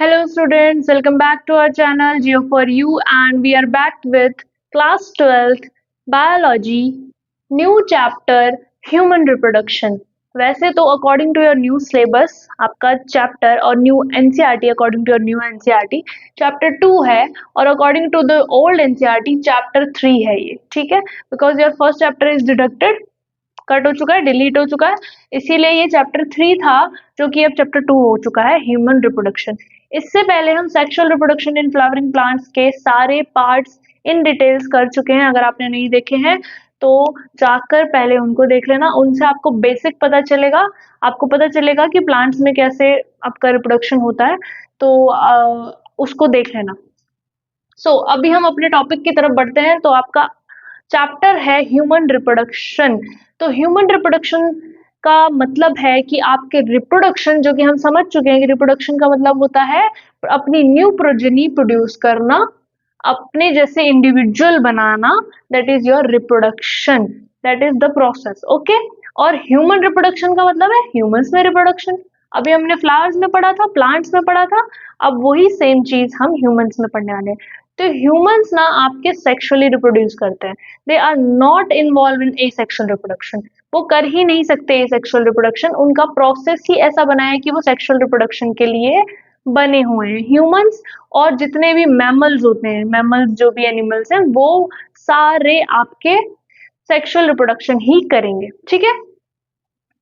Hello students, welcome back to our channel Geo for You, and we are back with class 12th biology new chapter human reproduction। वैसे तो according to your new syllabus आपका chapter और new NCERT according to your new NCERT chapter 2 है, और according to the old NCERT chapter 3 है ये, ठीक है। Because your first chapter is deducted, cut हो चुका है, डिलीट हो चुका है, इसीलिए ये चैप्टर 3 था जो कि अब चैप्टर 2 हो चुका है, ह्यूमन रिप्रोडक्शन। इससे पहले हम sexual reproduction in flowering plants के सारे पार्ट्स इन डिटेल्स कर चुके हैं। अगर आपने नहीं देखे हैं तो जाकर पहले उनको देख लेना, उनसे आपको बेसिक पता चलेगा, आपको पता चलेगा कि प्लांट्स में कैसे आपका रिप्रोडक्शन होता है, तो उसको देख लेना। अभी हम अपने टॉपिक की तरफ बढ़ते हैं। तो आपका चैप्टर है ह्यूमन रिप्रोडक्शन। तो ह्यूमन रिप्रोडक्शन का मतलब है कि आपके रिप्रोडक्शन, जो कि हम समझ चुके हैं कि रिप्रोडक्शन का मतलब होता है अपनी न्यू प्रोजेनी प्रोड्यूस करना, अपने जैसे individual banana, that is your reproduction, that is the process, okay. और ह्यूमन रिप्रोडक्शन का मतलब है ह्यूमंस में रिप्रोडक्शन। अभी हमने फ्लावर्स में पढ़ा था, प्लांट्स में पढ़ा था, अब वही सेम चीज हम ह्यूमंस में पढ़ने वाले हैं। तो ह्यूमंस ना आपके सेक्सुअली रिप्रोड्यूस करते हैं, they are not involve in asexual reproduction. वो कर ही नहीं सकते एसेक्सुअल रिप्रोडक्शन, उनका प्रोसेस ही ऐसा बना है कि वो सेक्सुअल रिप्रोडक्शन के लिए बने हुए हैं। ह्यूमंस और जितने भी मैमल्स होते हैं, मैमल्स जो भी एनिमल्स हैं, वो सारे आपके सेक्सुअल रिप्रोडक्शन ही करेंगे, ठीक है।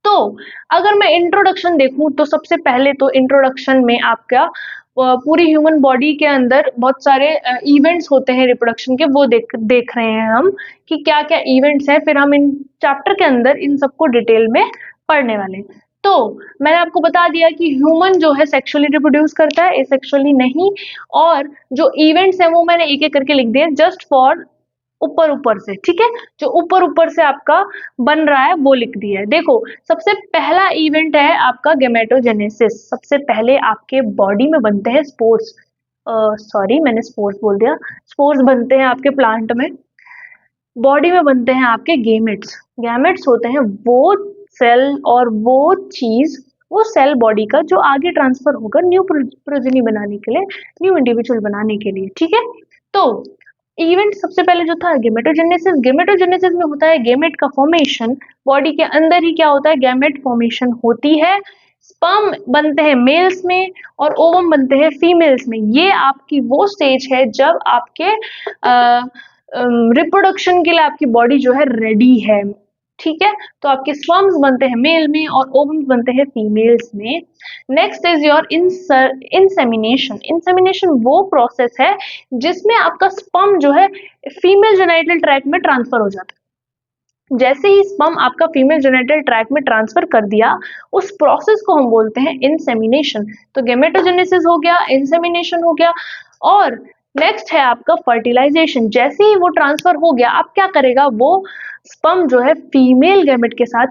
तो अगर मैं इंट्रोडक्शन देखूं तो सबसे पहले तो इंट्रोडक्शन में आपका पूरी ह्यूमन बॉडी के अंदर बहुत सारे इवेंट्स होते हैं रिप्रोडक्शन के, वो देख रहे हैं हम कि क्या क्या इवेंट्स हैं। फिर हम इन चैप्टर के अंदर इन सबको डिटेल में पढ़ने वाले हैं। तो मैंने आपको बता दिया कि ह्यूमन जो है सेक्सुअली रिप्रोड्यूस करता है, एसेक्सुअली नहीं। और जो इवेंट्स हैं वो मैंने एक एक करके लिख दिए जस्ट फॉर ऊपर ऊपर से, ठीक है। जो ऊपर ऊपर से आपका बन रहा है वो लिख दिया है। देखो, सबसे पहला इवेंट है आपका गेमेटोजेनेसिस। सबसे पहले आपके बॉडी में बनते हैं स्पोर्स, सॉरी मैंने स्पोर्स बोल दिया, स्पोर्स बनते हैं आपके प्लांट में। बॉडी में बनते हैं आपके गैमेट्स। गैमेट्स होते हैं वो सेल और वो चीज, वो सेल बॉडी का जो आगे ट्रांसफर होकर न्यू प्रोजेनी बनाने के लिए, न्यू इंडिविजुअल बनाने के लिए, ठीक है। तो इवेंट सबसे पहले जो था गेमेटोजेनेसिस। गेमेटोजेनेसिस में होता है गैमेट का फॉर्मेशन। बॉडी के अंदर ही क्या होता है, गैमेट फॉर्मेशन होती है। स्पर्म बनते हैं मेल्स में और ओवम बनते हैं फीमेल्स में। ये आपकी वो स्टेज है जब आपके रिप्रोडक्शन के लिए आपकी बॉडी जो है रेडी है, ठीक है। तो आपके स्पर्म्स बनते हैं मेल में और ओवम्स बनते हैं फीमेल्स में। Next is your insemination. Insemination वो प्रोसेस है जिसमें आपका स्पर्म जो है फीमेल जेनिटल ट्रैक्ट में ट्रांसफर हो जाता है। जैसे ही स्पर्म आपका फीमेल जेनिटल ट्रैक्ट में ट्रांसफर कर दिया, उस प्रोसेस को हम बोलते हैं इंसेमिनेशन। तो गेमेटोजेनेसिस हो गया, इंसेमिनेशन हो गया, और नेक्स्ट है आपका फर्टिलाइजेशन। जैसे ही वो ट्रांसफर हो गया, अब क्या करेगा, वो स्पर्म जो है फीमेल गैमेट के साथ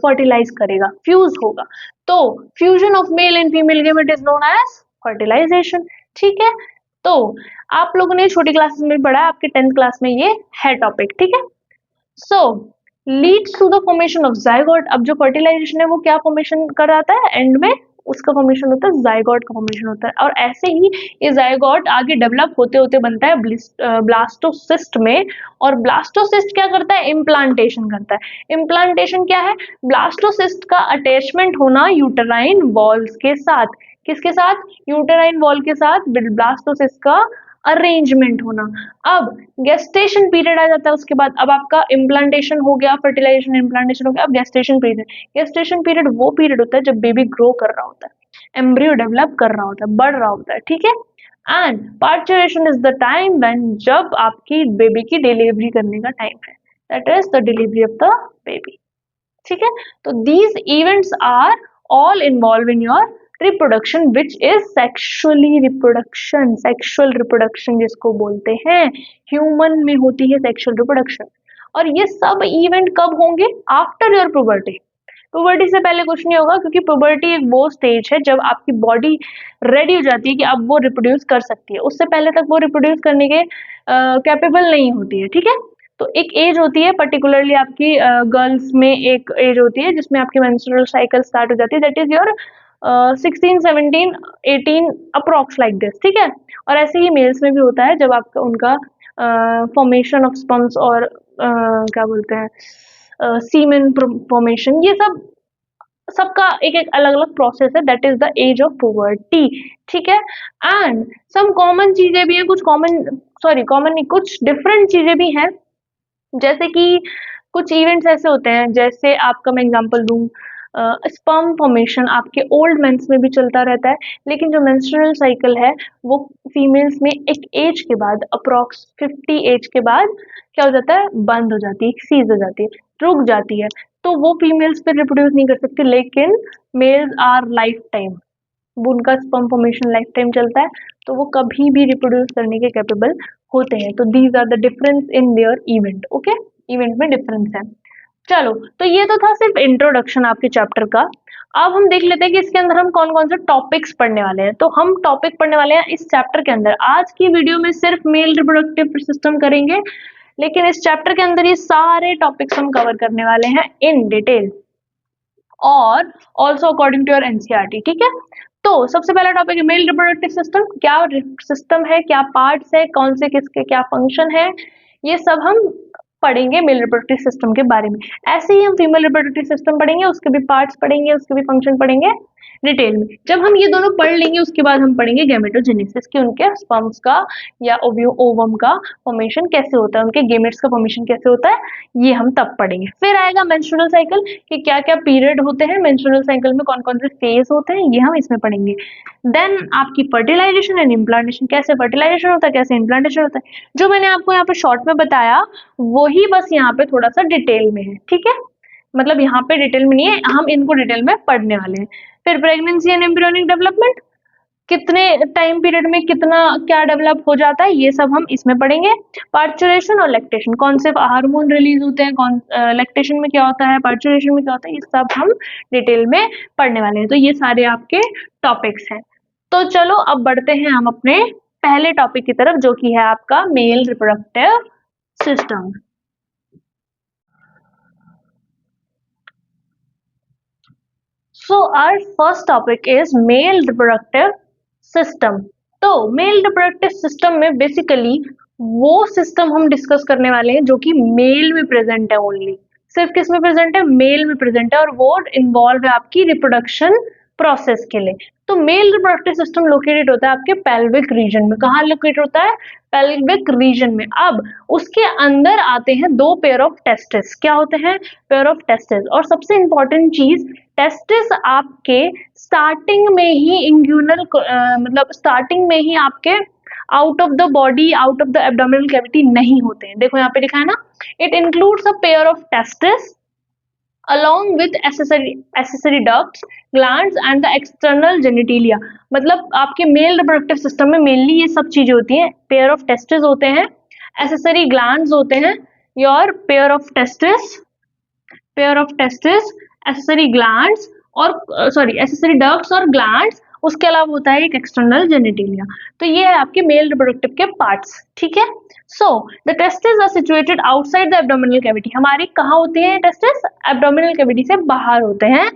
फर्टिलाइज करेगा, फ्यूज होगा। तो fusion of male and female gamete is known as fertilisation, ठीक है। तो आप लोगों ने छोटी क्लासेस में पढ़ा है, आपके 10th क्लास में ये है टॉपिक, ठीक है। So leads to the formation of zygote. अब जो फर्टिलाइजेशन है वो क्या फॉर्मेशन कराता है, एंड में उसका फॉर्मेशन होता है जाइगोट का फॉर्मेशन होता है। और ऐसे ही ये जाइगोट आगे डेवलप होते होते बनता है ब्लास्टोसिस्ट में। और ब्लास्टोसिस्ट क्या करता है, इम्प्लांटेशन करता है। इम्प्लांटेशन क्या है, ब्लास्टोसिस्ट का अटैचमेंट होना यूटेराइन वॉल्स के साथ। किसके साथ, यूटेराइन वॉल के साथ ब्लास्टोसिस्ट का अरेंजमेंट होना। अब गेस्टेशन पीरियड आ जाता है उसके बाद। अब आपका इम्प्लांटेशन हो गया, फर्टिलाइजेशन इम्प्लांटेशन हो गया, अब गेस्टेशन पीरियड। गेस्टेशन पीरियड वो पीरियड होता है जब बेबी ग्रो कर रहा होता है, एम्ब्रियो डेवलप कर रहा होता है, बढ़ रहा होता है, ठीक है। And parturition is the time when, जब आपकी बेबी की डिलीवरी करने का टाइम है, that is the delivery of the baby, ठीक है। तो these events are all involve in your reproduction which is sexually reproduction. Sexual reproduction जिसको बोलते हैं, ह्यूमन में होती है सेक्सुअल रिप्रोडक्शन। और ये सब इवेंट कब होंगे, आफ्टर योर पुबर्टी। पुबर्टी से पहले कुछ नहीं होगा, क्योंकि पुबर्टी एक वो स्टेज है जब आपकी बॉडी रेडी हो जाती है कि अब वो रिप्रोड्यूस कर सकती है। उससे पहले तक वो रिप्रोड्यूस करने के कैपेबल नहीं होती है, ठीक है। तो एक एज होती है, पर्टिकुलरली आपकी गर्ल्स में एक एज होती है जिसमें आपकी मेंस्ट्रुअल साइकिल स्टार्ट हो जाती है, that is your 16, 17, 18 approx like this, ठीक है। और ऐसे ही मेल्स में भी होता है, जब आपका उनका फॉर्मेशन ऑफ स्पर्म्स और क्या बोलते हैं सीमेन फॉर्मेशन, ये सब सबका एक एक अलग अलग प्रोसेस है, that is the age of puberty, ठीक है। एंड सम कॉमन चीजें भी हैं, कुछ कॉमन, सॉरी कॉमन नहीं, कुछ डिफरेंट चीजें भी हैं, जैसे कि कुछ इवेंट्स ऐसे होते हैं, जैसे आपका मैं एग्जांपल दूं, स्पर्म फॉर्मेशन आपके ओल्ड मेंस में भी चलता रहता है, लेकिन जो मेंस्ट्रुअल साइकिल है वो फीमेल्स में एक एज के बाद, अप्रोक्स 50 एज के बाद क्या हो जाता है, बंद हो जाती है, सीज हो जाती है, रुक जाती है। तो वो फीमेल्स फिर रिप्रोड्यूस नहीं कर सकती, लेकिन मेल्स आर लाइफ टाइम, उनका स्पर्म फॉर्मेशन लाइफ टाइम चलता है, तो वो कभी भी रिप्रोड्यूस करने के कैपेबल होते हैं। तो these are the difference in their event, okay, event में डिफरेंस है। चलो, तो ये तो था सिर्फ इंट्रोडक्शन आपके चैप्टर का। अब हम देख लेते हैं कि इसके अंदर हम कौन कौन से टॉपिक्स पढ़ने वाले हैं। तो हम टॉपिक पढ़ने वाले हैं इस चैप्टर के अंदर, आज की वीडियो में सिर्फ मेल रिप्रोडक्टिव सिस्टम करेंगे, लेकिन इस चैप्टर के अंदर ये सारे टॉपिक्स हम कवर करने वाले हैं इन डिटेल और also according to your NCERT, ठीक है। तो सबसे पहला टॉपिक है मेल रिप्रोडक्टिव सिस्टम। क्या सिस्टम है, क्या पार्ट्स है, कौन से किसके क्या फंक्शन है, ये सब हम पढ़ेंगे मेल रिप्रोडक्टिव सिस्टम के बारे में। ऐसे ही हम फीमेल रिप्रोडक्टिव सिस्टम पढ़ेंगे, उसके भी पार्ट्स पढ़ेंगे, उसके भी फंक्शन पढ़ेंगे डिटेल में। जब हम ये दोनों पढ़ लेंगे, उसके बाद हम पढ़ेंगे गैमेटोजेनेसिस की, उनके स्पर्म्स का या ओवम का फॉर्मेशन कैसे होता है, उनके गेमेट्स का फॉर्मेशन कैसे होता है, ये हम तब पढ़ेंगे। फिर आएगा मेंस्ट्रुअल साइकिल कि क्या क्या पीरियड होते हैं, मेंस्ट्रुअल साइकिल में कौन कौन से फेज होते हैं, ये हम इसमें पढ़ेंगे। देन आपकी फर्टिलाइजेशन एंड इम्प्लांटेशन, कैसे फर्टिलाइजेशन होता है, कैसे इम्प्लांटेशन होता है, जो मैंने आपको यहाँ पे शॉर्ट में बताया वही बस यहाँ पे थोड़ा सा डिटेल में है, ठीक है। मतलब यहाँ पे डिटेल में नहीं है, हम इनको डिटेल में पढ़ने वाले हैं। फिर प्रेगनेंसी एंड एम्ब्रियोनिक डेवलपमेंट, कितने टाइम पीरियड में कितना क्या डेवलप हो जाता है, ये सब हम इसमें पढ़ेंगे। पार्चुरेशन और लैक्टेशन, कौन से हार्मोन रिलीज होते हैं, कौन लैक्टेशन में क्या होता है, पार्चुरेशन में क्या होता है, ये सब हम डिटेल में पढ़ने वाले हैं। तो ये सारे आपके टॉपिक्स हैं। तो चलो अब बढ़ते हैं हम अपने पहले टॉपिक की तरफ, जो कि है आपका mail reproductive system. So our first topic is male reproductive system. तो मेल रिप्रोडक्टिव सिस्टम में बेसिकली वो सिस्टम हम डिस्कस करने वाले हैं जो कि मेल में प्रेजेंट है, ओनली सिर्फ किस में प्रेजेंट है, मेल में प्रेजेंट है, और वो इन्वॉल्व है आपकी रिप्रोडक्शन प्रोसेस के लिए। तो मेल रिप्रोडक्टिव सिस्टम लोकेटेड होता है आपके पेल्विक रीजन में। कहाँ लोकेटेड होता है, पेल्विक रीजन में। अब उसके अंदर आते हैं दो पेयर ऑफ टेस्टिस। क्या होते हैं, पेयर ऑफ टेस्टिस। और सबसे इंपॉर्टेंट चीज, टेस्टिस आपके स्टार्टिंग में ही इंग्यूनल मतलब स्टार्टिंग में ही आपके out of the body, out of the abdominal cavity नहीं होते हैं। देखो यहाँ पे लिखा है ना, it includes a pair of testis along with accessory ducts, glands and the external genitalia। मतलब आपके मेल रिप्रोडक्टिव सिस्टम में मेनली ये सब चीजें होती हैं। पेयर ऑफ टेस्टिस होते हैं, एसेसरी ग्लैंड्स होते हैं, your pair of testis, accessory glands और सॉरी एसेसरी डक्ट्स और ग्लैंड्स, उसके अलावा होता है एक एक्सटर्नल जेनिटेलिया। तो ये है आपके मेल रिप्रोडक्टिव के पार्ट्स, ठीक है। So the testis are situated outside the abdominal cavity. हमारी कहाँ होते हैं टेस्टिस, एब्डोमिनल कैविटी से बाहर होते हैं।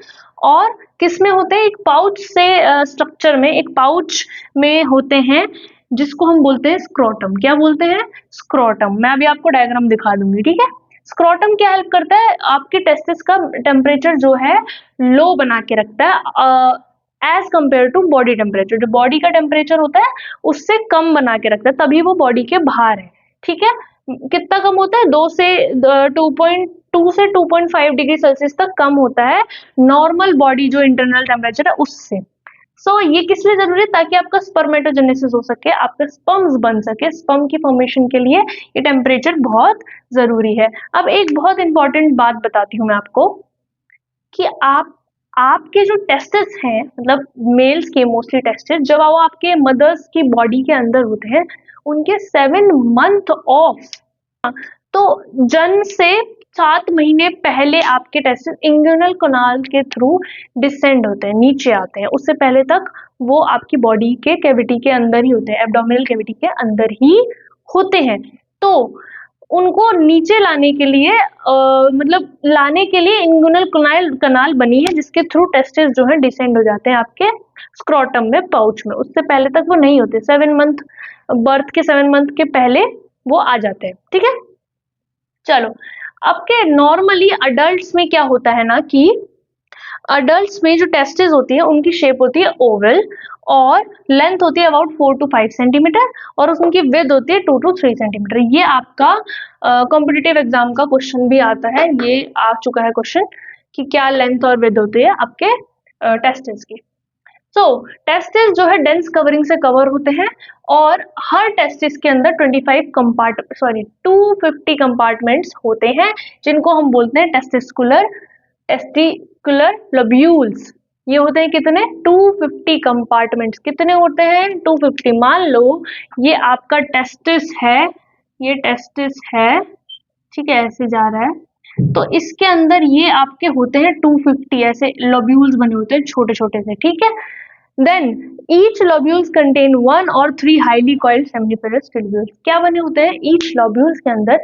और किस में होते हैं, एक पाउच से स्ट्रक्चर में, एक पाउच में होते हैं, जिसको हम बोलते हैं स्क्रोटम। क्या बोलते हैं, स्क्रोटम। मैं अभी आपको डायग्राम दिखा दूंगी, ठीक है। स्क्रोटम क्या हेल्प करता है, आपके टेस्टिस का टेम्परेचर जो है लो बना के रखता है as compare to body temperature. जो बॉडी का टेम्परेचर होता है उससे कम बना के रखता है, तभी वो बॉडी के बाहर है, ठीक है। कितना कम होता है, 2 से 2.2 से 2.5 डिग्री सेल्सियस तक कम होता है नॉर्मल बॉडी जो इंटरनल टेम्परेचर है उससे। सो ये किस लिए जरूरी है, ताकि आपका स्पर्मेटोजेनेसिस हो सके, आपका स्पर्म्स बन सके। स्पर्म की फॉर्मेशन के लिए ये टेम्परेचर बहुत जरूरी है। अब एक बहुत इंपॉर्टेंट बात बताती हूँ मैं आपको कि आपके जो टेस्टिस हैं, मतलब मेल्स के मोस्टली टेस्टिस, जब वो आपके मदर्स की बॉडी के अंदर होते हैं, उनके 7 मंथ ऑफ, तो जन्म से 7 महीने पहले आपके टेस्टिस इंग्यूनल कैनाल के थ्रू डिसेंड होते हैं, नीचे आते हैं। उससे पहले तक वो आपकी बॉडी के कैविटी के अंदर ही होते हैं, एब्डोमिनल कैविटी के अंदर ही होते हैं। तो उनको नीचे लाने के लिए मतलब लाने के लिए इंगुइनल कनाल बनी है, जिसके थ्रू टेस्टिस जो है डिसेंड हो जाते हैं आपके स्क्रोटम में, पाउच में। उससे पहले तक वो नहीं होते, 7 मंथ बर्थ के 7 मंथ के पहले वो आ जाते हैं, ठीक है। चलो, आपके नॉर्मली अडल्ट्स में क्या होता है ना कि अडल्ट्स में जो टेस्टिस होती है उनकी शेप होती है ओवल और लेंथ होती है अबाउट 4 to 5 सेंटीमीटर और उनकी विड्थ होती है 2 to 3 सेंटीमीटर। ये आपका कॉम्पिटिटिव एग्जाम का क्वेश्चन भी आता है, ये आ चुका है क्वेश्चन कि क्या लेंथ और विड्थ होती है आपके टेस्टिस की। सो टेस्टिस जो है डेंस कवरिंग से कवर होते हैं और हर टेस्टिस के अंदर 250 कंपार्टमेंट्स होते हैं, जिनको हम बोलते हैं टेस्टिकुलर लोब्यूल्स। ये होते हैं कितने? 250 कंपार्टमेंट्स। कितने होते हैं? 250। मान लो ये आपका टेस्टिस है, ये टेस्टिस है, ठीक है, ऐसे जा रहा है, तो इसके अंदर ये आपके होते हैं 250 ऐसे लोब्यूल्स बने होते हैं छोटे छोटे से, ठीक है। Then each lobules contain 1 or 3 highly coiled seminiferous tubules. क्या बने होते हैं? ईच लोब्यूल्स के अंदर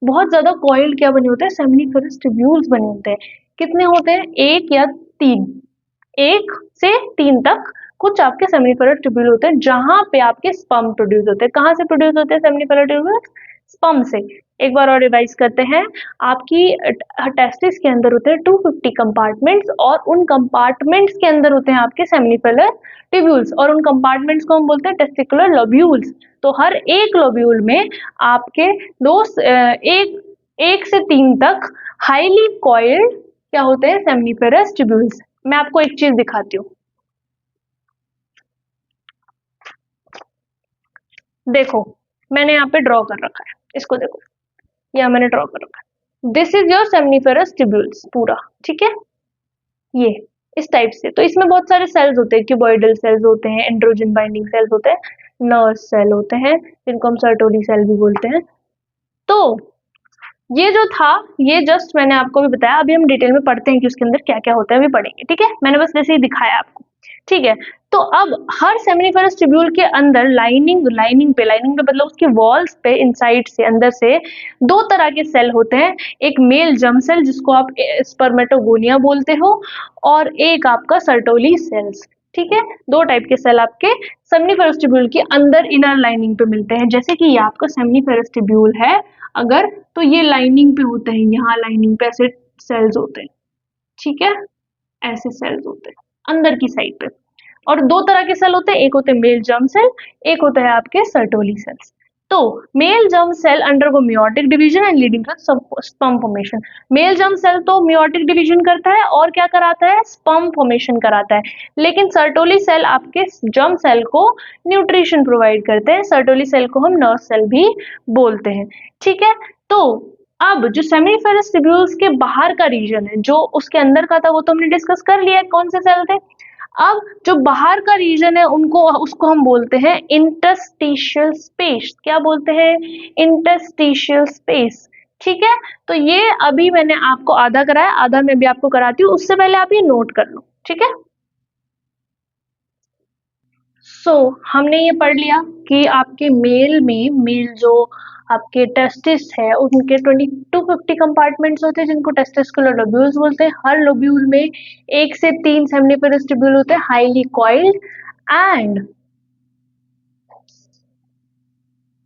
बहुत ज्यादा कॉइल्ड क्या बने होते हैं? सेमिनिफेरस ट्यूब्यूल्स बने होते हैं। कितने होते हैं? 1 या 3, 1 से 3 तक कुछ आपके सेमिनिफेरस ट्यूब्यूल होते हैं, जहां पे आपके स्पर्म प्रोड्यूस होते हैं। कहां से प्रोड्यूस होते हैं सेमिनिफेरस ट्यूब्यूल्स? स्पर्म से। एक बार और रिवाइज करते हैं, आपकी टेस्टिस के अंदर होते हैं 250 कंपार्टमेंट्स और उन कंपार्टमेंट्स के अंदर होते हैं आपके सेमिनिफेरस ट्यूब्यूल्स और उन कंपार्टमेंट्स को हम बोलते हैं टेस्टिकुलर लोब्यूल्स। तो हर एक लोब्यूल में आपके एक से 3 तक हाईली कॉइल्ड क्या होते हैं? Seminiferous tubules. मैं आपको एक चीज दिखाती हूँ, देखो मैंने यहाँ पे ड्रॉ कर रखा है, इसको देखो, यहाँ मैंने ड्रॉ कर रखा है। This is your seminiferous tubules पूरा, ठीक है, ये इस टाइप से। तो इसमें बहुत सारे सेल्स होते हैं, क्यूबॉइडल सेल्स होते हैं, एंड्रोजन बाइंडिंग सेल्स होते हैं, नर्व सेल होते हैं, जिनको हम सर्टोली सेल भी बोलते हैं। तो ये जो था, ये जस्ट मैंने आपको भी बताया, अभी हम डिटेल में पढ़ते हैं कि उसके अंदर क्या क्या होता है, अभी पढ़ेंगे, ठीक है। मैंने बस वैसे ही दिखाया आपको, ठीक है। तो अब हर सेमिनिफेरस ट्यूब्यूल के अंदर लाइनिंग पे मतलब उसकी वॉल्स पे इनसाइड से अंदर से 2 तरह के सेल होते हैं। एक मेल जर्म सेल जिसको आप स्पर्मेटोगोनिया बोलते हो और एक आपका सर्टोली सेल्स, ठीक है। 2 टाइप के सेल आपके सेमिनिफेरस ट्यूब्यूल के अंदर इनर लाइनिंग पे मिलते हैं। जैसे कि ये आपका सेमिनिफेरस ट्यूब्यूल है अगर, तो ये लाइनिंग पे होते हैं, यहाँ लाइनिंग पे ऐसे सेल्स होते हैं, ठीक है, ऐसे सेल्स होते हैं अंदर की साइड पे। और 2 तरह के सेल होते हैं, एक होते हैं मेल जर्म सेल, एक होता है आपके सर्टोली सेल्स। तो male germ cell undergo meiotic division and leading to sperm formation. Male germ cell तो मेयोटिक डिवीजन करता है और क्या कराता है? स्पर्म फॉर्मेशन कराता है। लेकिन सर्टोली सेल आपके जर्म सेल को न्यूट्रिशन प्रोवाइड करते हैं। सर्टोली सेल को हम नर्व सेल भी बोलते हैं, ठीक है। तो अब जो सेमिनिफेरस ट्यूब्यूल्स के बाहर का रीजन है, जो उसके अंदर का था वो तो हमने डिस्कस कर लिया है कौन से सेल थे। अब जो बाहर का रीजन है उसको हम बोलते हैं इंटरस्टिशियल स्पेस। क्या बोलते हैं? इंटरस्टिशियल स्पेस, ठीक है। तो ये अभी मैंने आपको आधा कराया, आधा मैं भी आपको कराती हूँ, उससे पहले आप ये नोट कर लो, ठीक है। हमने ये पढ़ लिया कि आपके मेल जो आपके टेस्टिस है उनके 250 कंपार्टमेंट्स होते हैं, जिनको टेस्टिकुलर लोब्यूल्स बोलते हैं। हर लोब्यूल में 1 से 3 सेमिनिफेरस ट्यूब्यूल होते हैं, highly coiled and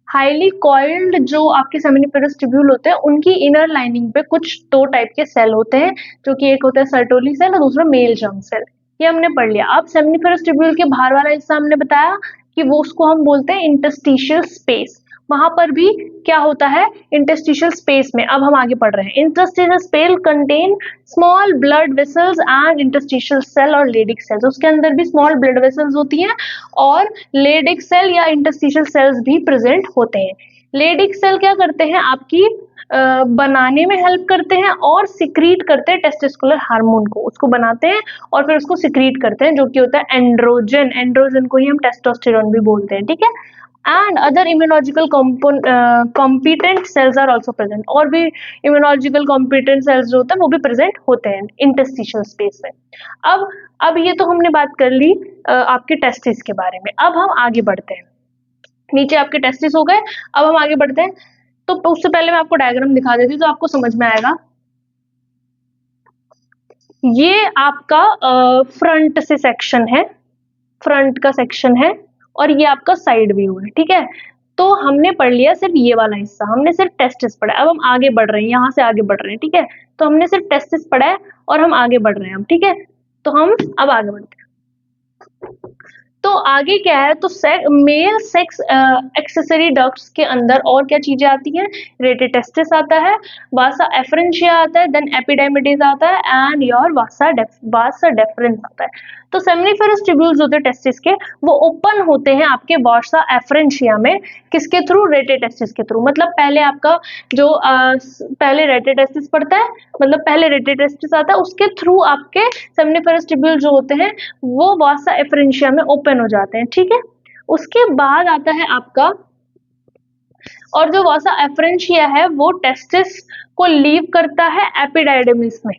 highly coiled जो आपके सेमिनिफेरस ट्यूब्यूल होते हैं उनकी इनर लाइनिंग पे कुछ 2 टाइप के सेल होते हैं, जो कि एक होता है सर्टोली सेल और दूसरा मेल जर्म सेल। ये हमने पढ़ लिया। अब सेमिनिफेरस ट्यूब्यूल के बाहर वाला हिस्सा हमने बताया कि वो उसको हम बोलते हैं इंटरस्टिशियल स्पेस। वहां पर भी क्या होता है? इंटरस्टिशियल स्पेस में अब हम आगे पढ़ रहे हैं। Interstitial space contain small blood vessels and interstitial cell और लेडिक सेल्स। उसके अंदर भी स्मॉल ब्लड वेसल्स होती हैं और लेडिक सेल या इंटरस्टिशियल सेल्स भी प्रेजेंट होते हैं। लेडिक सेल क्या करते हैं? आपकी बनाने में हेल्प करते हैं और सिक्रीट करते हैं टेस्टिकुलर हार्मोन को, उसको बनाते हैं और फिर उसको सिक्रीट करते हैं, जो कि होता है एंड्रोजन। एंड्रोजन को ही हम टेस्टोस्टेरोन भी बोलते हैं, ठीक है। And other immunological competent cells are also present. और भी इम्यूनोलॉजिकल कॉम्पिटेंट सेल्स जो होते हैं वो भी प्रेजेंट होते हैं इंटरस्टिशियल स्पेस में। अब ये तो हमने बात कर ली आपके टेस्टिस के बारे में। अब हम आगे बढ़ते हैं, नीचे आपके टेस्टिस हो गए, अब हम आगे बढ़ते हैं। तो उससे पहले मैं आपको डायग्राम दिखा देती हूँ तो आपको समझ में आएगा। ये आपका फ्रंट से सेक्शन है, फ्रंट का सेक्शन है, और ये आपका साइड व्यू है, ठीक है। तो हमने पढ़ लिया सिर्फ ये वाला हिस्सा, हमने सिर्फ टेस्टिस पढ़ा है। अब हम आगे बढ़ रहे हैं, यहाँ से आगे बढ़ रहे हैं, ठीक है। तो हमने सिर्फ टेस्टिस पढ़ा है और हम आगे बढ़ रहे हैं, ठीक है। तो हम अब आगे बढ़ते हैं। तो आगे क्या है, तो मेल सेक्स एक्सेसरी डक्ट्स के अंदर और क्या चीजें आती हैं, रेटिटेस्टिस आता है, वासा एफरेंशिया आता है, देन एपिडाइमिडीज आता है, एंड योर वासा डेफरेंस आता है। तो सेमिनिफेरस ट्यूब्यूल्स होते हैं टेस्टिस के, वो ओपन होते हैं आपके वासा एफरेंशिया में, किसके थ्रू, रेटिटेस्टिस के थ्रू। मतलब पहले आपका जो पहले रेटिटेस्टिस पड़ता है, मतलब पहले रेटिटेस्टिस आता है, उसके थ्रू आपके सेमिनिफेरस ट्यूब्यूल जो होते हैं वो वासा एफरेंशिया में ओपन हो जाते हैं, ठीक है। उसके बाद आता है आपका, और जो वासा एफरेंशिया है वो टेस्टिस को लीव करता है एपिडाइडिमिस में।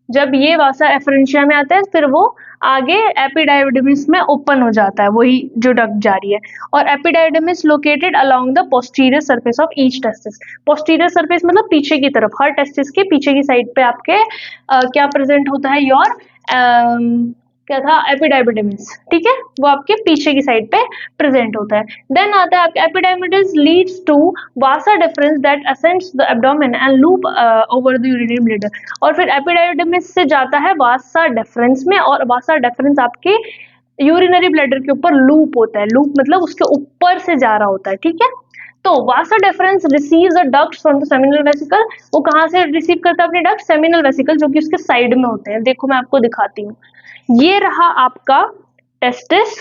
जब ये वासा एफरेंशिया में आता है फिर वो आगे एपिडाइडिमिस में ओपन हो जाता है, वही जो डक्ट जा रही है। और epididymis located along the posterior surface of each testis. Posterior surface मतलब पीछे की तरफ, हर टेस्टिस के पीछे की साइड पे आपके क्या प्रेजेंट होता है, योर क्या था, एपिडाइडिमिस, ठीक है। वो आपके पीछे की साइड पे प्रेजेंट होता है। देन आता है आपके epididymis leads to vasa deferens that ascends the abdomen and loop over the urinary bladder. और फिर एपिडाइडिमिस से जाता है वासा डिफरेंस में, और वासा डिफरेंस आपके यूरिनरी ब्लैडर के ऊपर लूप होता है, लूप मतलब उसके ऊपर से जा रहा होता है, ठीक है। तो vasa deferens receives the ducts from the seminal vesicle. वो कहाँ से रिसीव करता है अपने डक्ट, सेमिनल वेसिकल, जो कि उसके साइड में होते हैं। देखो मैं आपको दिखाती हूँ, ये रहा आपका टेस्टिस,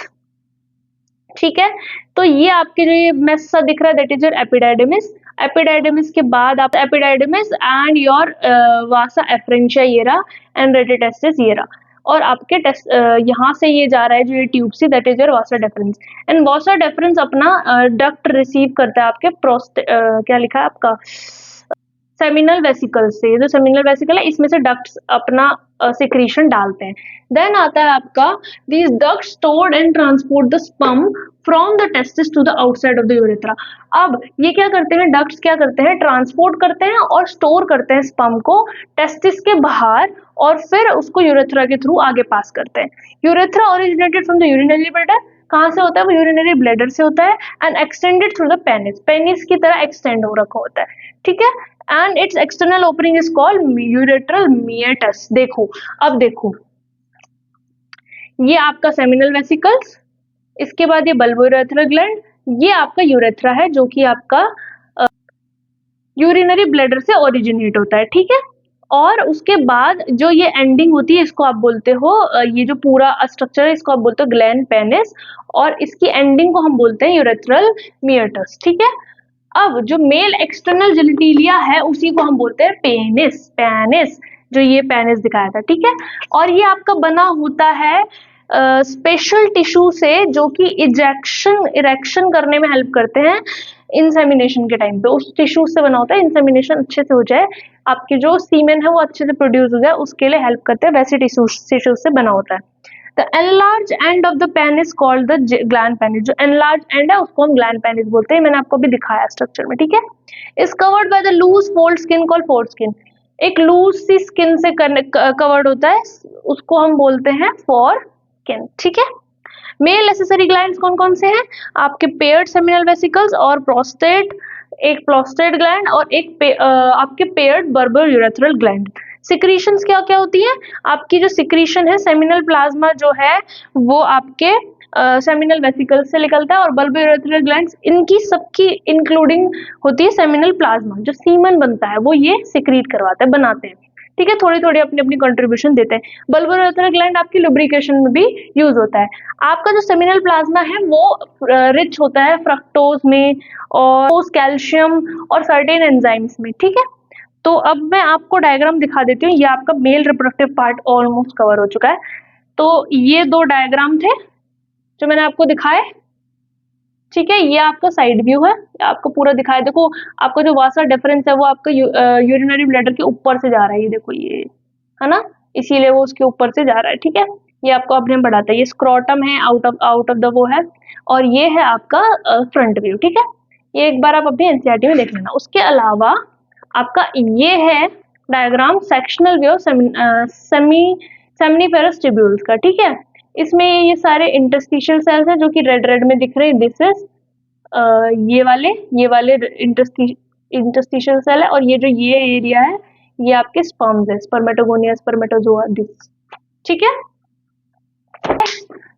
ठीक है। तो ये आपके जो ये मेस सा दिख रहा है दैट इज योर एपिडाइडिमिस। एपिडाइडिमिस के बाद आप एपिडाइडिमिस एंड योर वासा एफरेंशिया ये रहा, एंड रेटिटेस्टिस ये रहा। और आपके टेस्ट यहाँ से ये जा रहा है जो ये ट्यूब सी, that is your vasa deferens. And vasa deferens अपना डक्ट रिसीव करता है आपके क्या लिखा है आपका, सेमिनल वेसिकल से। जो सेमिनल वेसिकल है इसमें से डक्ट्स अपना सिक्रीशन डालते हैं। देन आता है आपका, these ducts stored and transport the sperm from the testis to the outside of the urethra. अब ये क्या करते हैं, डक्ट्स क्या करते हैं, ट्रांसपोर्ट करते हैं और स्टोर करते हैं स्पर्म को टेस्टिस के बाहर, और फिर उसको यूरेथ्रा के थ्रू आगे पास करते हैं। Urethra originated from the urinary bladder. कहाँ से होता है, वो यूरिनरी ब्लैडर से होता है, and extended through the penis, penis की तरह एक्सटेंड हो रखा होता है, ठीक है। And it's external opening is called urethral meatus. देखो, अब देखो, ये आपका सेमिनल वेसिकल्स, इसके बाद ये बल्बोयूरेथ्रल ग्लैंड, ये आपका यूरेथ्रा है जो कि आपका यूरिनरी ब्लैडर से ओरिजिनेट होता है, ठीक है। और उसके बाद जो ये एंडिंग होती है इसको आप बोलते हो, ये जो पूरा स्ट्रक्चर है इसको आप बोलते हो ग्लैंड पेनिस, और इसकी एंडिंग को हम बोलते हैं यूरेथ्रल मिएटस, ठीक है। अब जो मेल एक्सटर्नल जेनिटेलिया है उसी को हम बोलते हैं पेनिस, पेनिस, जो ये पेनिस दिखाया था, ठीक है। और ये आपका बना होता है स्पेशल टिश्यू से, जो कि इरेक्शन करने में हेल्प करते हैं इंसेमिनेशन के टाइम पे। उस टिश्यू से बना होता है, इंसेमिनेशन अच्छे से हो जाए, आपके जो सीमेन है वो अच्छे से प्रोड्यूस हो जाए, उसके लिए हेल्प करते हैं, वैसे टिश्यू से बना होता है। The enlarged end of the penis called the gland penis। जो enlarged end है उसको हम gland penis बोलते हैं, मैंने आपको भी दिखाया स्ट्रक्चर में, ठीक है। Is covered by the loose fold skin called foreskin। एक लूज सी स्किन से कवर्ड होता है, उसको हम बोलते हैं foreskin, ठीक है। मेल एसेसरी ग्लैंड्स कौन कौन से हैं, आपके पेयर्ड सेमिनल वेसिकल्स और प्रोस्टेट, एक प्रोस्टेट ग्लैंड और एक आपके पेयर्ड बर्बर यूरेथ्रल ग्लैंड। सिक्रीशंस क्या क्या होती है, आपकी जो सिक्रीशन है सेमिनल प्लाज्मा जो है वो आपके सेमिनल वेसिकल से निकलता है, और बल्ब यूरेथ्रल ग्लैंड्स, इनकी सबकी इंक्लूडिंग होती है सेमिनल प्लाज्मा। जो सीमन बनता है वो ये सिक्रीट करवाते हैं, बनाते हैं, ठीक है। थोड़ी थोड़ी अपनी अपनी कंट्रीब्यूशन देते हैं। बल्ब यूरेथ्रल ग्लैंड आपकी लुब्रिकेशन में भी यूज होता है। आपका जो सेमिनल प्लाज्मा है वो रिच होता है फ्रक्टोज में और कैल्शियम और सर्टेन एंजाइम्स में, ठीक है। तो अब मैं आपको डायग्राम दिखा देती हूँ, ये आपका male reproductive part almost cover हो चुका है। तो ये दो डायग्राम थे जो मैंने आपको दिखाए, ठीक है। ये आपका साइड व्यू है, आपको पूरा दिखाया। देखो आपका जो वासा डिफरेंस है वो आपका यूरिनरी ब्लैडर के ऊपर से जा रहा है, ये देखो ये है ना, इसीलिए वो उसके ऊपर से जा रहा है, ठीक है। ये आपको अपने बढ़ाता है, ये स्क्रोटम है, आउट ऑफ द वो है, और ये है आपका फ्रंट व्यू, ठीक है। ये एक बार आप अपनी एनसीईआरटी में देख लेना। उसके अलावा आपका ये है diagram sectional view seminiferous tubules का, ठीक है। इसमें ये सारे इंटरस्टिशियल सेल्स हैं जो कि रेड रेड में दिख रहे हैं। दिस इज ये वाले इंटरस्टिशियल सेल है, और ये जो ये एरिया है ये आपके स्पर्म्स है, स्पर्मेटोगोनिया, स्पर्मेटोजोआ, दिस, ठीक है।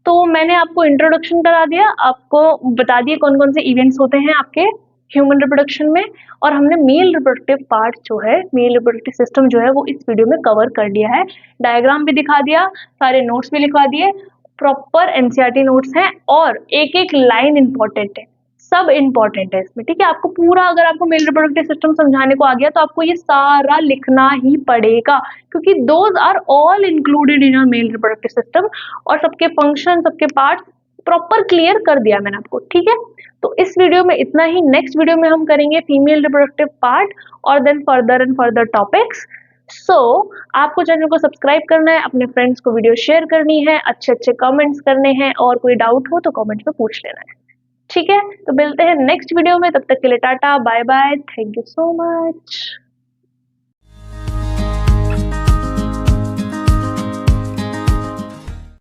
तो मैंने आपको इंट्रोडक्शन करा दिया, आपको बता दिया कौन कौन से इवेंट्स होते हैं आपके ह्यूमन रिप्रोडक्शन में, और हमने मेल रिप्रोडक्टिव पार्ट जो है, मेल रिप्रोडक्टिव सिस्टम जो है वो इस वीडियो में कवर कर लिया है। डायग्राम भी दिखा दिया, सारे नोट्स भी लिखवा दिए, प्रॉपर एनसीईआरटी नोट्स हैं, और एक एक लाइन इंपॉर्टेंट है, सब इंपॉर्टेंट है इसमें, ठीक है। आपको पूरा, अगर आपको मेल रिप्रोडक्टिव सिस्टम समझाने को आ गया तो आपको ये सारा लिखना ही पड़ेगा, क्योंकि those are all included in your male reproductive system, और सबके फंक्शन, सबके पार्ट प्रॉपर क्लियर कर दिया मैंने आपको, ठीक है। तो इस वीडियो में इतना ही। नेक्स्ट वीडियो में हम करेंगे फीमेल रिप्रोडक्टिव पार्ट, और then further and further topics. So आपको चैनल को सब्सक्राइब करना है, अपने फ्रेंड्स को वीडियो शेयर करनी है, अच्छे अच्छे कमेंट्स करने हैं, और कोई डाउट हो तो कमेंट में पूछ लेना है, ठीक है। तो मिलते हैं नेक्स्ट वीडियो में, तब तक के लिए tata bye bye, thank you so much.